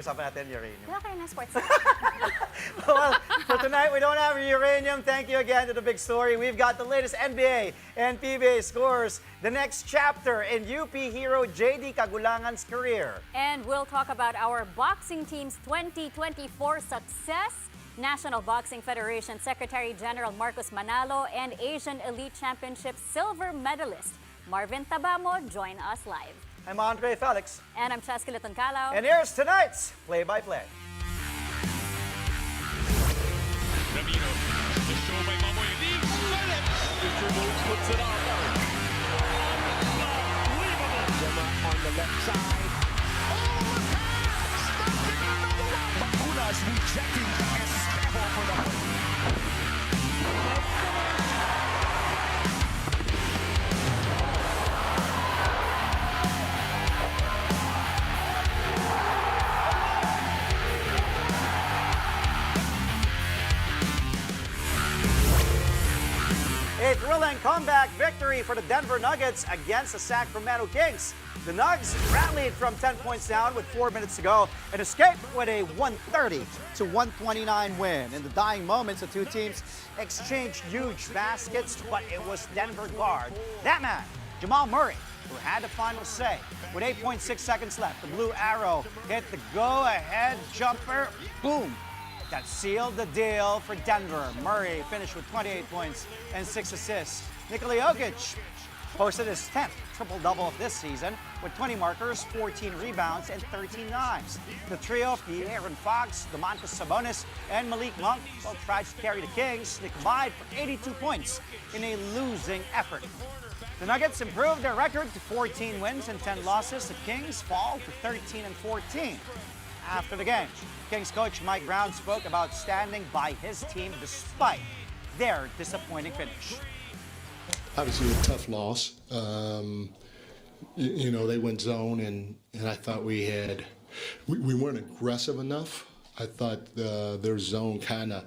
Usapan natin uranium. Wala kayo na sports. Well, for tonight, we don't have uranium. Thank you again to the big story. We've got the latest NBA and PBA scores, the next chapter in UP hero JD Kagulangan's career. And we'll talk about our boxing team's 2024 success, National Boxing Federation Secretary General Marcos Manalo, and Asian Elite Championship silver medalist Marvin Tabamo join us live. I'm Andre Felix. And I'm Chesky Latoncalo. And here's tonight's play-by-play. Ramiro, the show by Mamoy leaves Philip. Mr. Moves puts it on. Unbelievable. Gemma on the left side. Oh, the pass! Stuck in another one. Bacunas rejecting Espejo for the A thrilling comeback victory for the Denver Nuggets against the Sacramento Kings. The Nugs rallied from 10 points down with 4 minutes to go and escaped with a 130-129 win. In the dying moments, the two teams exchanged huge baskets, but it was Denver guard, that man, Jamal Murray, who had the final say. With 8.6 seconds left, the Blue Arrow hit the go-ahead jumper. Boom! That sealed the deal for Denver. Murray finished with 28 points and 6 assists. Nikola Jokic posted his 10th triple-double of this season with 20 markers, 14 rebounds, and 13 knives. The trio, De'Aaron Fox, Domantas Sabonis, and Malik Monk, both tried to carry the Kings. They combined for 82 points in a losing effort. The Nuggets improved their record to 14 wins and 10 losses. The Kings fall to 13 and 14. After the game, Kings coach Mike Brown spoke about standing by his team despite their disappointing finish. Obviously a tough loss. You know, they went zone, and I thought we weren't aggressive enough. I thought their zone kind of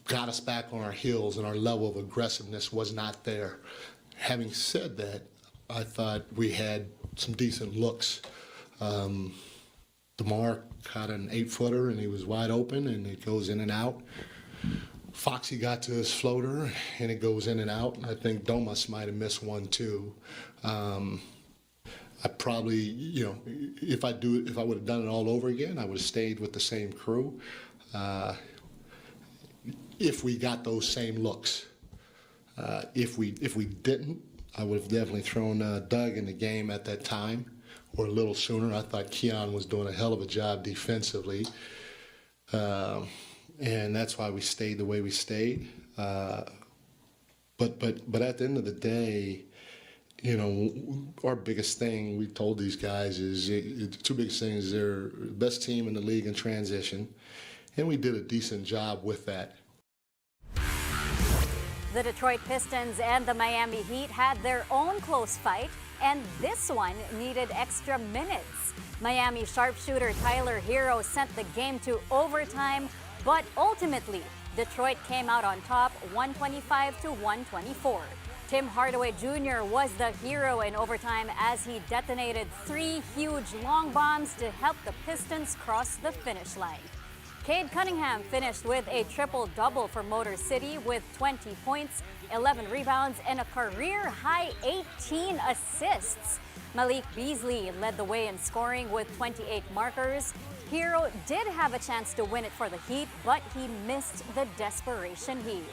got us back on our heels, and our level of aggressiveness was not there. Having said that, I thought we had some decent looks. DeMar caught an 8-footer, and he was wide open, and it goes in and out. Foxy got to his floater, and it goes in and out. I think Domas might have missed one too. I probably, you know, if I would have done it all over again, I would have stayed with the same crew. If we got those same looks, if we didn't, I would have definitely thrown Doug in the game at that time, or a little sooner. I thought Keon was doing a hell of a job defensively. And that's why we stayed the way we stayed. But at the end of the day, you know, our biggest thing we told these guys is the two biggest things. They're the best team in the league in transition, and we did a decent job with that. The Detroit Pistons and the Miami Heat had their own close fight, and this one needed extra minutes. Miami sharpshooter Tyler Hero sent the game to overtime, but ultimately, Detroit came out on top 125-124. Tim Hardaway Jr. was the hero in overtime as he detonated 3 huge long bombs to help the Pistons cross the finish line. Cade Cunningham finished with a triple-double for Motor City with 20 points, 11 rebounds, and a career-high 18 assists. Malik Beasley led the way in scoring with 28 markers. Hero did have a chance to win it for the Heat, but he missed the desperation heave.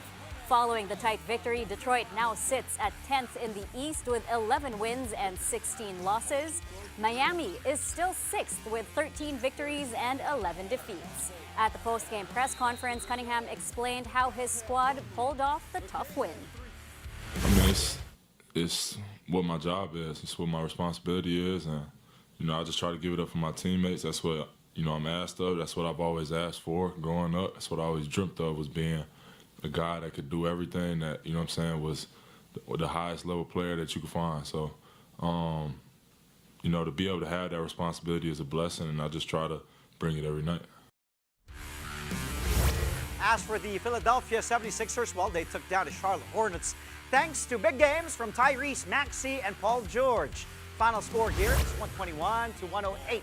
Following the tight victory, Detroit now sits at 10th in the East with 11 wins and 16 losses. Miami is still 6th with 13 victories and 11 defeats. At the post-game press conference, Cunningham explained how his squad pulled off the tough win. I mean, it's what my job is. It's what my responsibility is, and you know, I just try to give it up for my teammates. That's what, you know, I'm asked of. That's what I've always asked for growing up. That's what I always dreamt of, was being a guy that could do everything that, you know what I'm saying, was the highest level player that you could find. So, you know, to be able to have that responsibility is a blessing, and I just try to bring it every night. As for the Philadelphia 76ers, well, they took down the Charlotte Hornets thanks to big games from Tyrese Maxey and Paul George. Final score here is 121 to 108.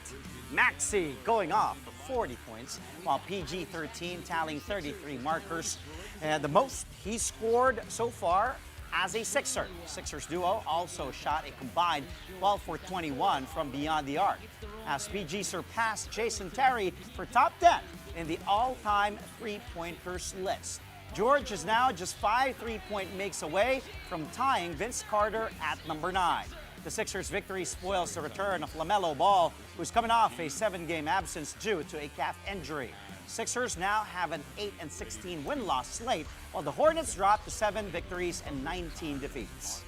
Maxi going off for 40 points, while PG-13 tallying 33 markers. And the most he scored so far as a Sixer. Sixers duo also shot a combined 12 for 21 from beyond the arc, as PG surpassed Jason Terry for top 10 in the all-time three-pointers list. George is now just 5 three-point makes away from tying Vince Carter at number 9. The Sixers' victory spoils the return of LaMelo Ball, who's coming off a 7-game absence due to a calf injury. Sixers now have an 8-16 win-loss slate, while the Hornets drop to 7 victories and 19 defeats.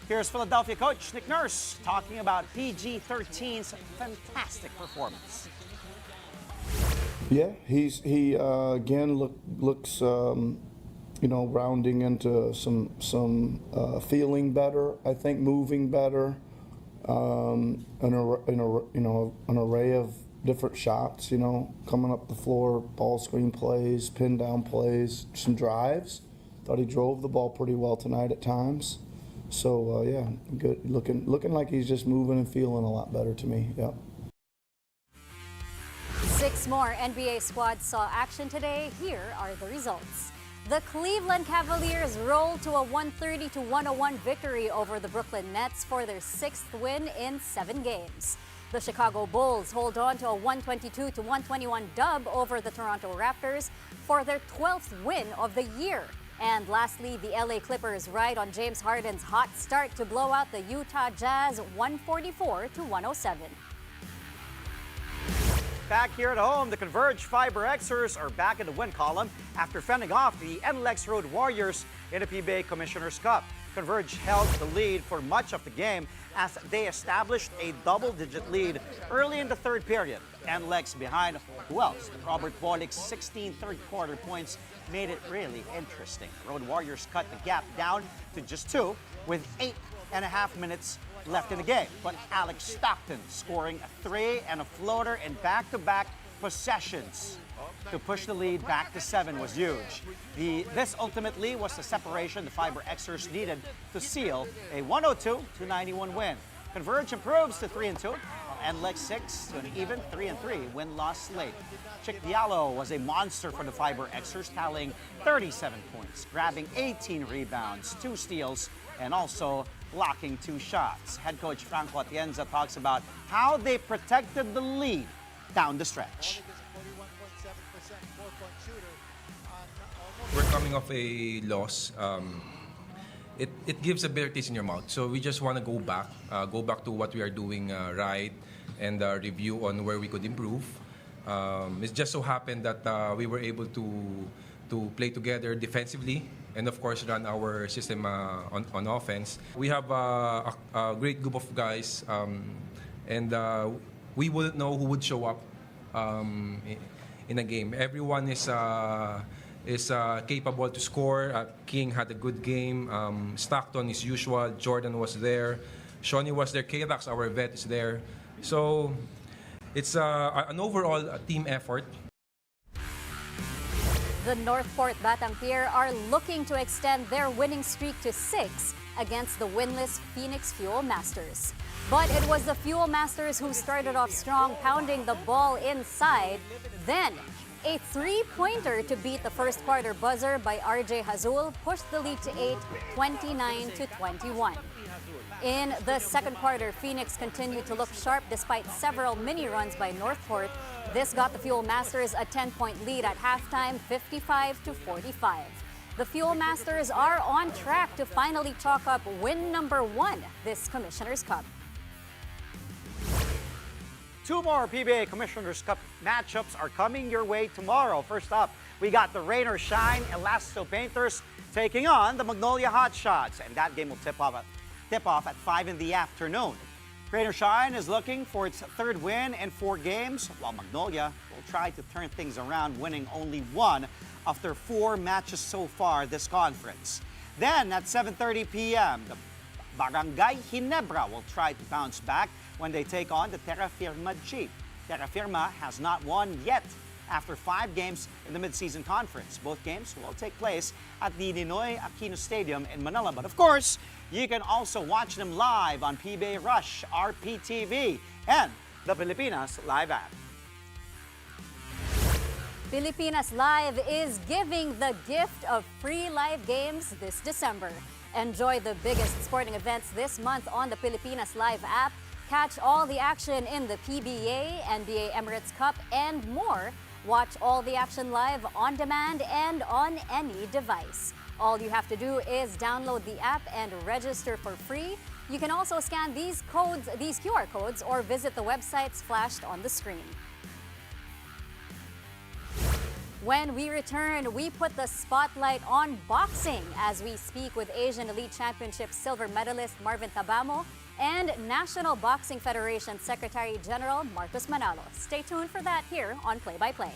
Here's Philadelphia coach Nick Nurse talking about PG-13's fantastic performance. Yeah, he again looks rounding into some feeling better. I think moving better, an array of different shots. Coming up the floor, ball screen plays, pin down plays, some drives. Thought he drove the ball pretty well tonight at times. So yeah, good. Looking like he's just moving and feeling a lot better to me. Yeah. 6 more NBA squads saw action today. Here are the results. The Cleveland Cavaliers rolled to a 130 to 101 victory over the Brooklyn Nets for their 6th win in 7 games. The Chicago Bulls hold on to a 122 to 121 dub over the Toronto Raptors for their 12th win of the year. And lastly, the LA Clippers ride on James Harden's hot start to blow out the Utah Jazz 144 to 107. Back here at home, the Converge Fiber Xers are back in the win column after fending off the NLEX Road Warriors in the PBA Commissioner's Cup. Converge held the lead for much of the game as they established a double-digit lead early in the third period. NLEX behind who else? Robert Bolic's 16 third-quarter points made it really interesting. Road Warriors cut the gap down to just 2 with 8.5 minutes left in the game, but Alex Stockton scoring a 3 and a floater in back-to-back possessions to push the lead back to 7 was huge. This ultimately was the separation the Fiber Xers needed to seal a 102-91 win. Converge improves to 3-2, while NLEX 6 to an even 3-3 win-loss slate. Chick Diallo was a monster for the Fiber Xers, tallying 37 points, grabbing 18 rebounds, 2 steals, and also blocking 2 shots. Head coach Franco Atienza talks about how they protected the lead down the stretch. We're coming off a loss. It gives a bitter taste in your mouth. So we just want to go back to what we are doing right, and review on where we could improve. It just so happened that we were able to play together defensively, and of course run our system on offense. We have a great group of guys, and we wouldn't know who would show up in a game. Everyone is capable to score. King had a good game. Stockton is usual. Jordan was there. Shawnee was there. K-Rax, our vet, is there. So it's an overall team effort. The Northport Batang Pier are looking to extend their winning streak to 6 against the winless Phoenix Fuel Masters. But it was the Fuel Masters who started off strong, pounding the ball inside. Then, a 3-pointer to beat the first quarter buzzer by RJ Hazul pushed the lead to 8, 29-21. In the second quarter, Phoenix continued to look sharp despite several mini runs by Northport. This got the Fuel Masters a 10-point lead at halftime, 55-45. The Fuel Masters are on track to finally chalk up win number 1 this Commissioner's Cup. 2 more PBA Commissioner's Cup matchups are coming your way tomorrow. First up, we got the Rain or Shine Elasto Painters taking on the Magnolia Hotshots, and that game will tip off at 5 in the afternoon. Rain or Shine is looking for its 3rd win in 4 games, while Magnolia will try to turn things around, winning only 1 of their 4 matches so far this conference. Then at 7:30 p.m., the Barangay Ginebra will try to bounce back when they take on the Terra Firma G. Terra Firma has not won yet after 5 games in the mid-season conference. Both games will take place at the Ninoy Aquino Stadium in Manila. But of course, you can also watch them live on PBA Rush, RPTV, and the Pilipinas Live app. Pilipinas Live is giving the gift of free live games this December. Enjoy the biggest sporting events this month on the Pilipinas Live app. Catch all the action in the PBA, NBA Emirates Cup, and more. Watch all the action live on demand and on any device. All you have to do is download the app and register for free. You can also scan these QR codes, or visit the websites flashed on the screen. When we return, we put the spotlight on boxing as we speak with Asian Elite Championship silver medalist Marvin Tabamo and National Boxing Federation Secretary General Marcos Manalo. Stay tuned for that here on Play by Play.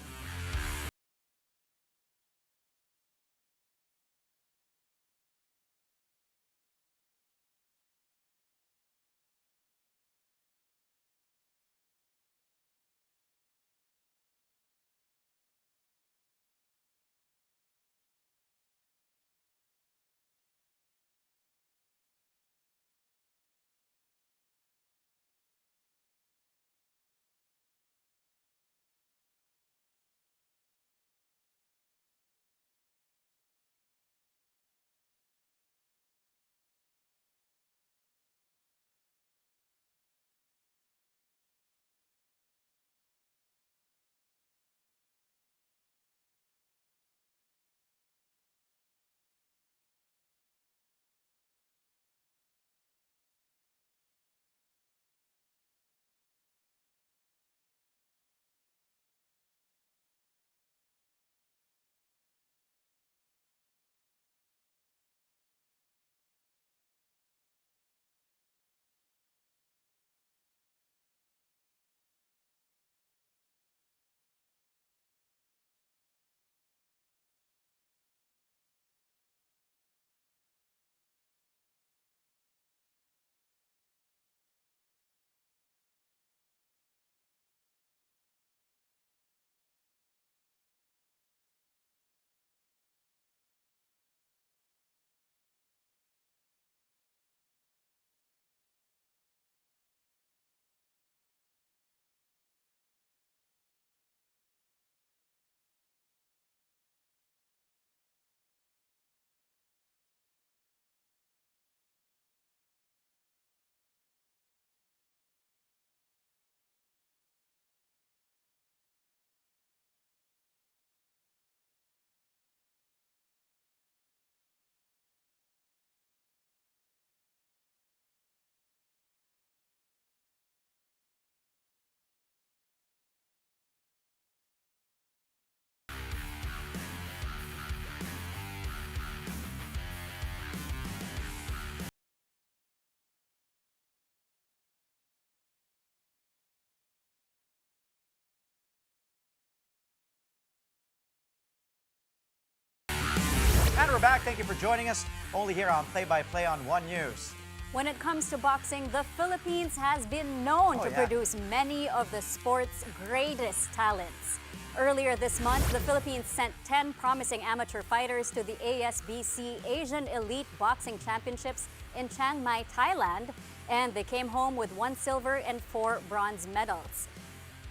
And we're back. Thank you for joining us. Only here on Play by Play on One News. When it comes to boxing, the Philippines has been known to produce many of the sport's greatest talents. Earlier this month, the Philippines sent 10 promising amateur fighters to the ASBC Asian Elite Boxing Championships in Chiang Mai, Thailand, and they came home with 1 silver and 4 bronze medals.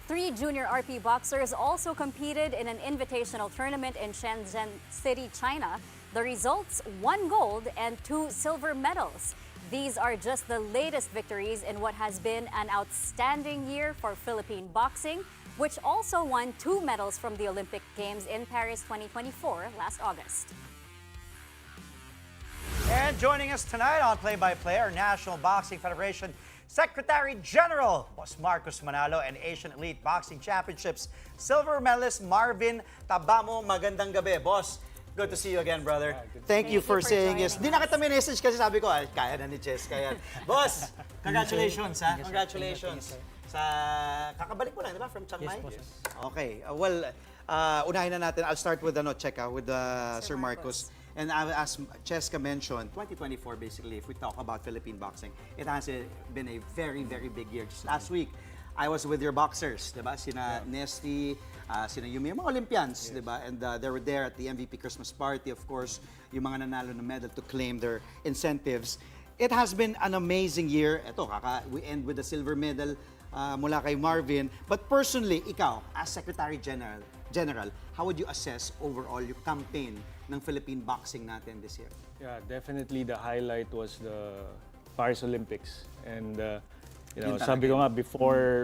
3 junior RP boxers also competed in an invitational tournament in Shenzhen City, China. The results: 1 gold and 2 silver medals. These are just the latest victories in what has been an outstanding year for Philippine boxing, which also won 2 medals from the Olympic Games in Paris 2024 last August. And joining us tonight on Play by Play, our National Boxing Federation Secretary General, Boss Marcos Manalo, and Asian Elite Boxing Championships silver medalist Marvin Tabamo. Magandang gabi, Boss. Good to see you again, brother. Thank you for saying yes. Di na kita message kasi sabi ko, kaya na ni Chess, kaya. Boss, congratulations, ha? Congratulations. Sa kakabalik mo lang, di ba? From Chiang Mai? Okay. Unahin na natin. I'll start with with Sir Marcos. And as Cheska mentioned, 2024 basically, if we talk about Philippine boxing, it has been a very, very big year. Just last week, I was with your boxers, di ba? Sina Nesty, sina Yumi, yung mga Olympians, di ba? And they were there at the MVP Christmas party, of course, yung mga nanalo ng medal to claim their incentives. It has been an amazing year. Ito, we end with the silver medal mula kay Marvin. But personally, ikaw, as Secretary General, how would you assess overall yung campaign ng Philippine boxing natin this year? Yeah, definitely the highlight was the Paris Olympics. And Yun sabi talaga ko nga,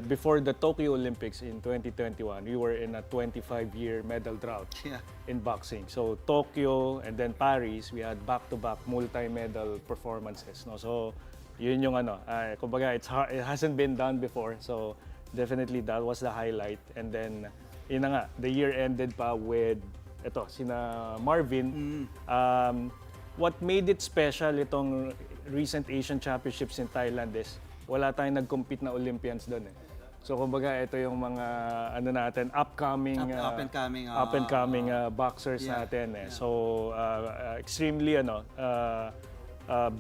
before the Tokyo Olympics in 2021, we were in a 25-year medal drought Yeah. in boxing. So Tokyo and then Paris, we had back-to-back multi-medal performances. No? So yun yung kumbaga it hasn't been done before. So definitely that was the highlight. And then yun na nga, the year ended pa with sina Marvin. What made it special itong recent Asian Championships in Thailand is wala tayong nag-compete na Olympians doon eh. So kumbaga ito yung mga natin upcoming Up and coming, boxers yeah, natin eh. So extremely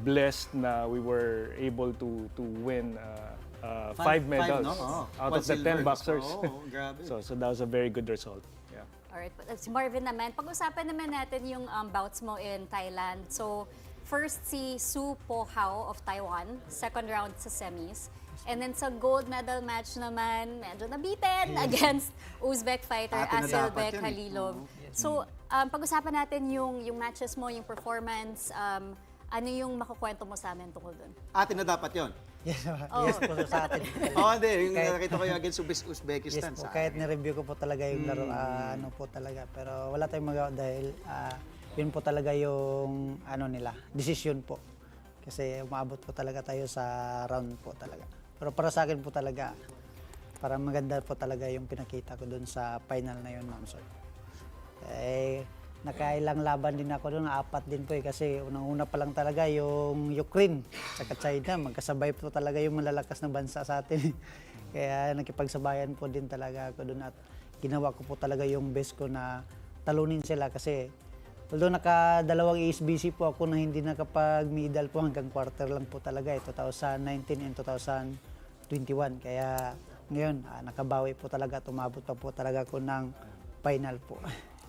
blessed na we were able to win 5 medals out of the 10 boxers. Grabe. So that was a very good result. Yeah. Alright, si Marvin naman, pag-usapan naman natin yung bouts mo in Thailand. So, first si Su Po Hao of Taiwan, second round sa semis. And then sa gold medal match naman, medyo nabitin against Uzbek fighter Atin na dapat Asilbek yun eh. Halilov. So, pag-usapan natin yung matches mo, yung performance, ano yung makukwento mo sa amin tungkol dun? Atin na dapat yon. Yes, yes po sa atin. Hindi. Yung nakita ko yung against Uzbekistan. Yes po, kahit ni-review ko po talaga yung laro, ano po talaga. Pero wala tayong magawa dahil yun po talaga yung nila, decision po. Kasi umabot po talaga tayo sa round po talaga. Pero para sa akin po talaga, parang maganda po talaga yung pinakita ko dun sa final na yun, ma'am. So, nakailang laban din ako doon, 4 din po kasi unang-una pa lang talaga yung Ukraine at China, magkasabay po talaga yung malalakas na bansa sa atin. Kaya nakipagsabayan po din talaga ako doon at ginawa ko po talaga yung best ko na talunin sila kasi although nakadalawang ESBC po ako na hindi nakapag-medal po hanggang quarter lang po talaga 2019 and 2021. Kaya ngayon, nakabawi po talaga, tumabot pa po talaga ako ng final po.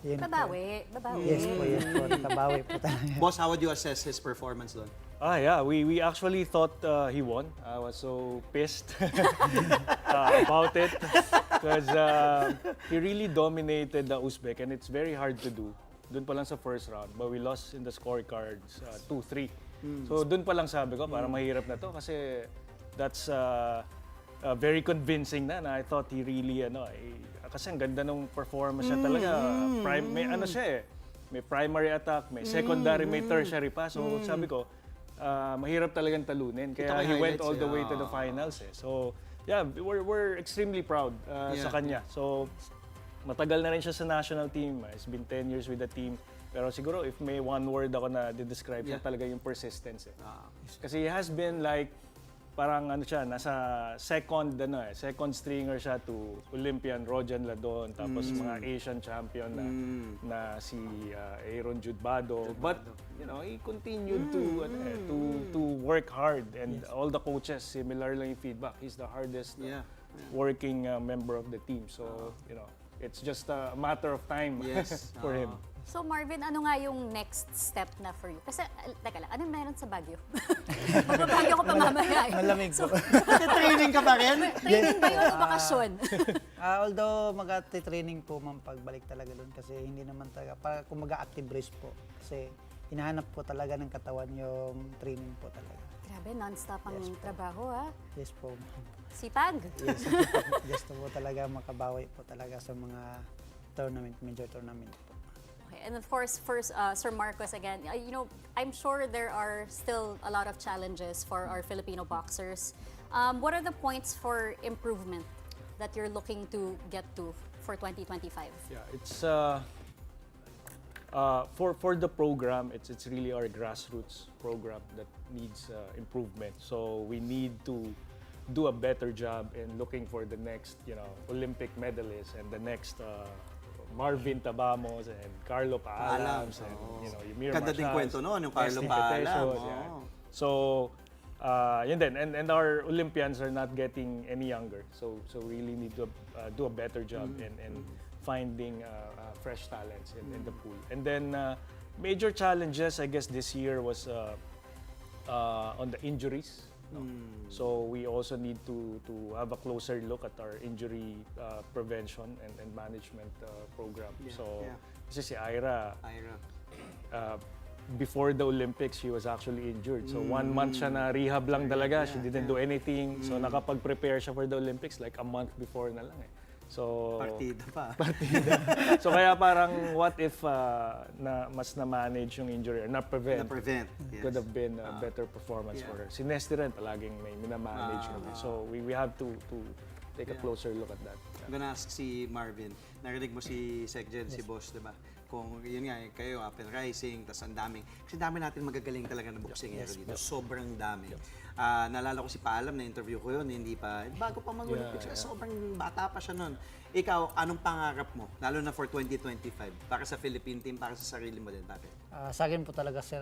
Yun Babawi. Yes po, nakabawi po talaga. Boss, how would you assess his performance doon? Yeah, we actually thought he won. I was so pissed about it because he really dominated the Uzbek and it's very hard to do. Doon pa lang sa first round, but we lost in the scorecards 2-3. So doon pa lang sabi ko, parang mahirap na to kasi that's very convincing na I thought he really kasi ang ganda ng performance niya talaga. May may primary attack, may secondary, may tertiary pa. So sabi ko, mahirap talagang talunin. Kaya he went all the way to the finals eh. So yeah, we're extremely proud sa kanya. So matagal na rin siya sa national team. It's been 10 years with the team. Pero siguro if may one word ako na describe siya talaga yung persistence eh. Kasi he has been like parang nasa second stringer siya to Olympian Rojan Ladon tapos mga Asian champion na si Aaron Judbado. But he continued to work hard and all the coaches similar lang yung feedback. He's the hardest working member of the team. So, it's just a matter of time for him. So Marvin, ano nga yung next step na for you? Kasi, teka lang, anong meron sa Baguio? Magbabagyo ko pa mamaya. Malamig po. Training ka pa rin? Training ba yun o bakasyon? Although mag-training po ma'am pagbalik talaga doon kasi hindi naman talaga, kung mag-active race po. Kasi hinahanap po talaga ng katawan yung training po talaga. Grabe, non-stop ang trabaho ha? Yes po ma'am. Sipag? Yes, gusto po talaga makabawi po talaga sa mga tournament, major tournament po. Okay, and of course, first, Sir Marcos again, I'm sure there are still a lot of challenges for our Filipino boxers. What are the points for improvement that you're looking to get to for 2025? Yeah, it's for the program. It's really our grassroots program that needs improvement. So we need to do a better job in looking for the next, Olympic medalists and the next Marvin Tabamos and Carlo Paalams and Yumir Ganda din Machas, kwento noon, yung Carlo Esty Paalam. Petecios, yeah. So Yun din. And our Olympians are not getting any younger. So really need to do a better job in finding fresh talents in the pool. And then major challenges, I guess, this year was on the injuries. No? So we also need to have a closer look at our injury prevention and management program. Kasi si Ira, before the Olympics, she was actually injured. So 1 month siya na rehab lang talaga. She didn't do anything. So nakapag-prepare siya for the Olympics like a month before na lang eh. So Partida pa. so kaya parang what if mas na-manage yung injury or na-prevent. Na-prevent, yes. Could have been a better performance for her. Si Nesty rin palaging may minamanage kami. So we have to take a closer look at that. I'm gonna ask si Marvin. Narinig mo si Secgen, si Boss, di ba? Kung yun nga, kayo up and rising, tas ang daming, kasi dami natin magagaling talaga na boksingero dito. Sobrang dami. Naalala ko si Paalam, na interview ko yun, hindi pa, bago pa mag-Olympics, sobrang bata pa siya nun. Ikaw, anong pangarap mo? Lalo na for 2025, para sa Philippine team, para sa sarili mo din, bakit? Sa akin po talaga, sir,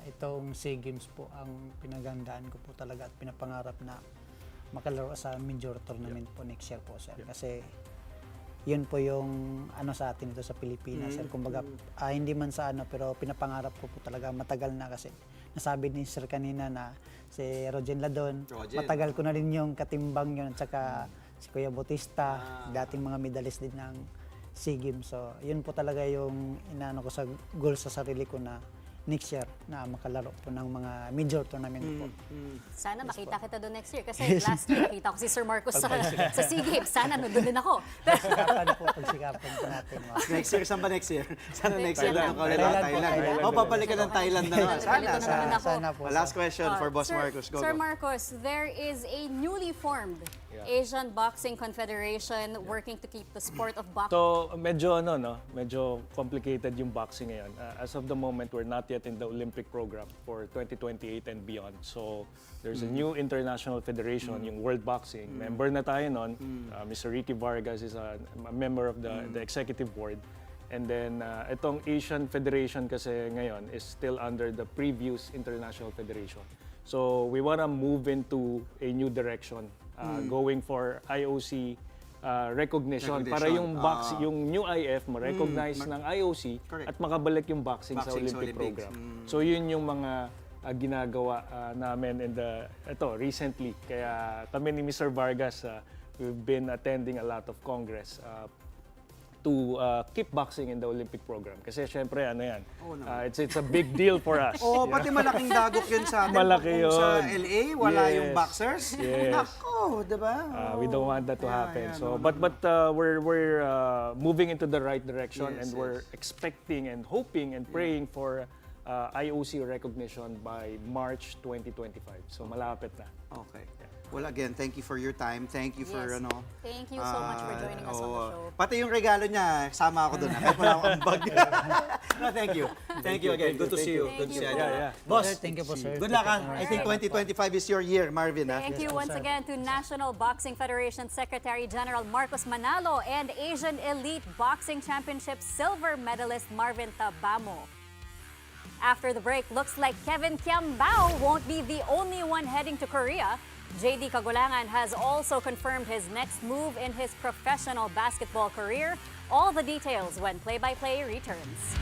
itong SEA Games po ang pinagandaan ko po talaga at pinapangarap na makalaro sa major tournament po next year po, sir. Kasi yun po yung ano sa atin ito sa Pilipinas, sir. Kumbaga, hindi man sa ano, pero pinapangarap ko po talaga matagal na kasi nasabi ni sir kanina na si Rogen Ladon, matagal ko na rin yung katimbang yun, at saka si Kuya Bautista, dating mga medalist din ng SEA Games. So, yun po talaga yung inaano ko sa goal sa sarili ko na next year na makalaro po ng mga major tournament po. Sana makita kita doon next year. Kasi last year, nakita ko si Sir Marcos sa SEA Games. Sana nandun din ako. Pagsikapan po natin. Next year, saan ba next year? Sana next year Thailand. na ulit Thailand. O, babalik ka ng Thailand na naman. Sana po. Last question for Boss Marcos. Go, Sir go. Marcos, there is a newly formed Asian Boxing Confederation working to keep the sport of boxing. So medyo medyo complicated yung boxing ngayon. As of the moment, we're not yet in the Olympic program for 2028 and beyond. So there's a new international federation, yung World Boxing. Member na tayo nun. Mr. Ricky Vargas is a member of the executive board. And then itong Asian Federation kasi ngayon is still under the previous international federation. So we want to move into a new direction, going for IOC recognition para yung yung new IF ma-recognize ng IOC at makabalik yung boxing sa Olympic program. So yun yung mga ginagawa namin recently. Kaya kami ni Mr. Vargas, we've been attending a lot of congress to keep boxing in the Olympic program. Kasi syempre, it's a big deal for us. Pati malaking dagok yun sa atin. Malaki Kung sa yun. LA, wala yung boxers. Yes. Nako, di ba? We don't want that to happen. But we're moving into the right direction, and we're expecting and hoping and praying for IOC recognition by March 2025. So malapit na. Okay. Well, again, thank you for your time. Thank you for Thank you so much for joining us on the show. Pati yung regalo niya, sama ako doon. Kahit wala akong bag. No, thank you. Thank you again. Good to see you. Good to see you. Boss, Thank you po, sir. good luck. I think 2025 is your year, Marvin. Thank you once again to National Boxing Federation Secretary General Marcos Manalo and Asian Elite Boxing Championship silver medalist Marvin Tabamo. After the break, looks like Kevin Kiambao won't be the only one heading to Korea. JD Kagulangan has also confirmed his next move in his professional basketball career. All the details when Play-by-Play returns.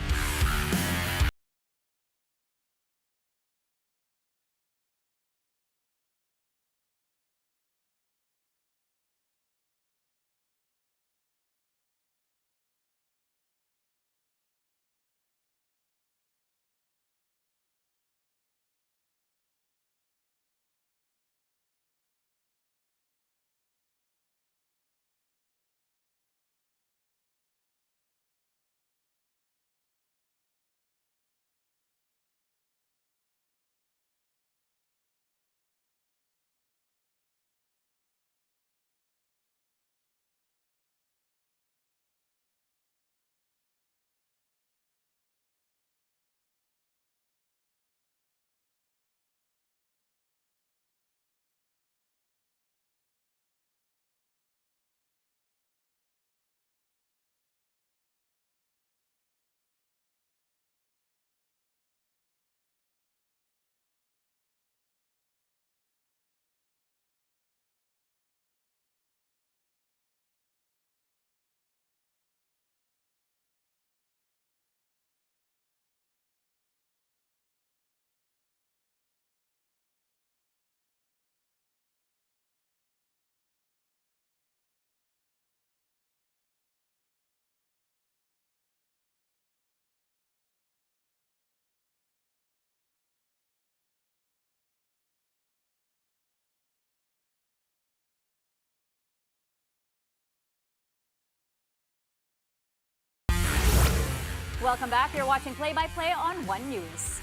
Welcome back. You're watching Play-by-Play on One News.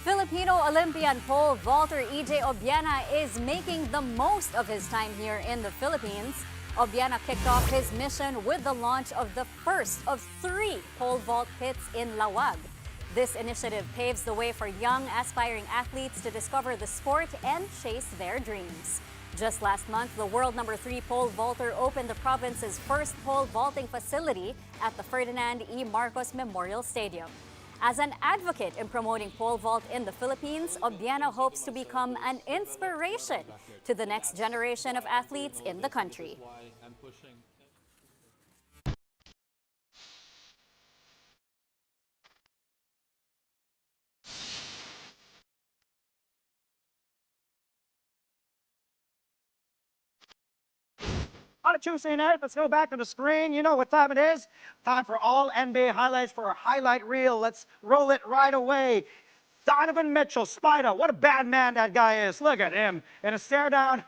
Filipino Olympian pole vaulter EJ Obiena is making the most of his time here in the Philippines. Obiena kicked off his mission with the launch of the first of 3 pole vault pits in Lawag. This initiative paves the way for young aspiring athletes to discover the sport and chase their dreams. Just last month, the world number 3 pole vaulter opened the province's first pole vaulting facility at the Ferdinand E. Marcos Memorial Stadium. As an advocate in promoting pole vault in the Philippines, Obiena hopes to become an inspiration to the next generation of athletes in the country. On a Tuesday night, let's go back to the screen. You know what time it is. Time for all NBA highlights for a highlight reel. Let's roll it right away. Donovan Mitchell, Spider, what a bad man that guy is. Look at him. And a stare down.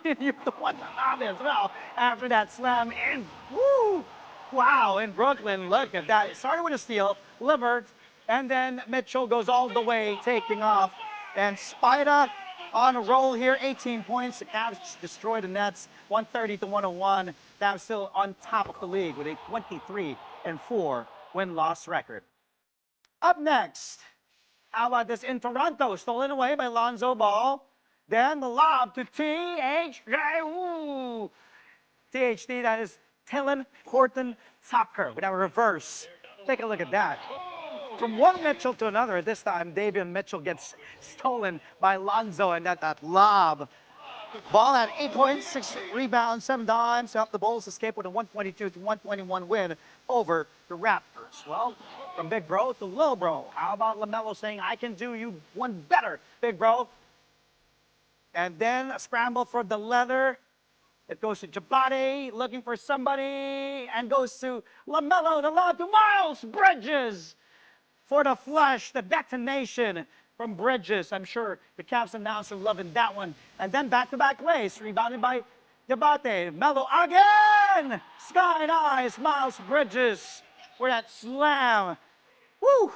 You're the one on as well after that slam in. Woo! Wow, in Brooklyn, look at that. It started with a steal, Livert, and then Mitchell goes all the way, taking off. And Spider on a roll here, 18 points. The Cavs destroyed the Nets, 130-101. Cavs still on top of the league with a 23-4 win-loss record. Up next, how about this in Toronto? Stolen away by Lonzo Ball. Then the lob to THT. Ooh. THT, that is Tillon Horton Tucker with our reverse. Take a look at that. From one Mitchell to another, this time Davion Mitchell gets stolen by Lonzo, and that lob. Ball had 8 points, 6 rebounds, 7 dimes to help the Bulls escape with a 122-121 win over the Raptors. Well, from big bro to little bro. How about LaMelo saying, I can do you one better, big bro? And then a scramble for the leather. It goes to Jabari, looking for somebody, and goes to LaMelo, the lob to Miles Bridges. For the flush, the detonation from Bridges. I'm sure the Cavs announcer loving that one. And then back-to-back plays, rebounded by Diabate. Melo again! Sky eyes, Miles Bridges for that slam. Woo!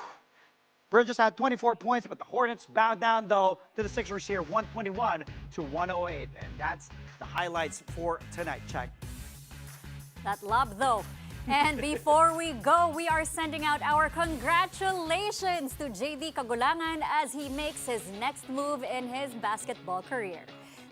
Bridges had 24 points, but the Hornets bowed down, though, to the Sixers here, 121-108. And that's the highlights for tonight. Check. That lob, though. And before we go, we are sending out our congratulations to JD Cagulangan as he makes his next move in his basketball career.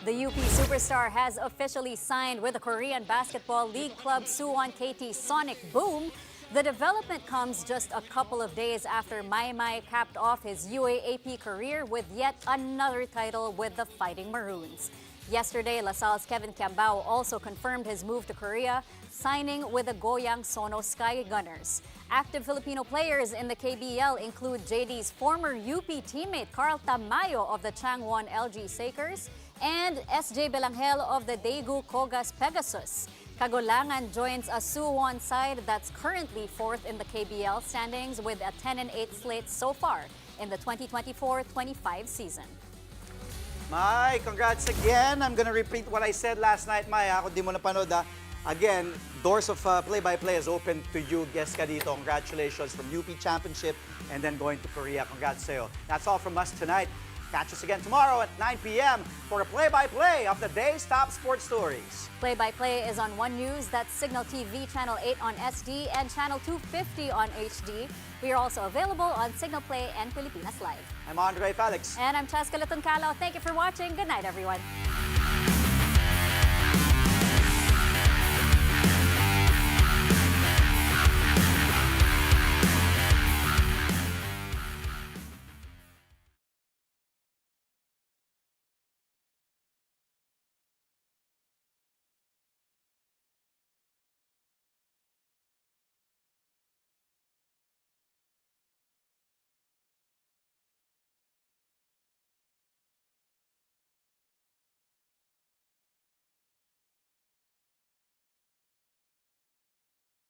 The UP superstar has officially signed with the Korean Basketball League club Suwon KT Sonic Boom. The development comes just a couple of days after Maymay capped off his UAAP career with yet another title with the Fighting Maroons. Yesterday, LaSalle's Kevin Cambao also confirmed his move to Korea, signing with the Goyang Sono Sky Gunners. Active Filipino players in the KBL include JD's former UP teammate Carl Tamayo of the Changwon LG Sakers and SJ Belangel of the Daegu Kogas Pegasus. Cagulangan joins a Suwon side that's currently 4th in the KBL standings with a 10-8 slate so far in the 2024-25 season. Mai, congrats again. I'm gonna repeat what I said last night, Mai. Kung di mo napanood, again, doors of play-by-play is open to you. Guest ka dito. Congratulations from UP Championship and then going to Korea. Congrats sa'yo. That's all from us tonight. Catch us again tomorrow at 9 p.m. for a play-by-play of the day's top sports stories. Play-by-play is on One News. That's Signal TV Channel 8 on SD and Channel 250 on HD. We are also available on Signal Play and Pilipinas Live. I'm Andre Felix. And I'm Cheska Latoncalo. Thank you for watching. Good night, everyone.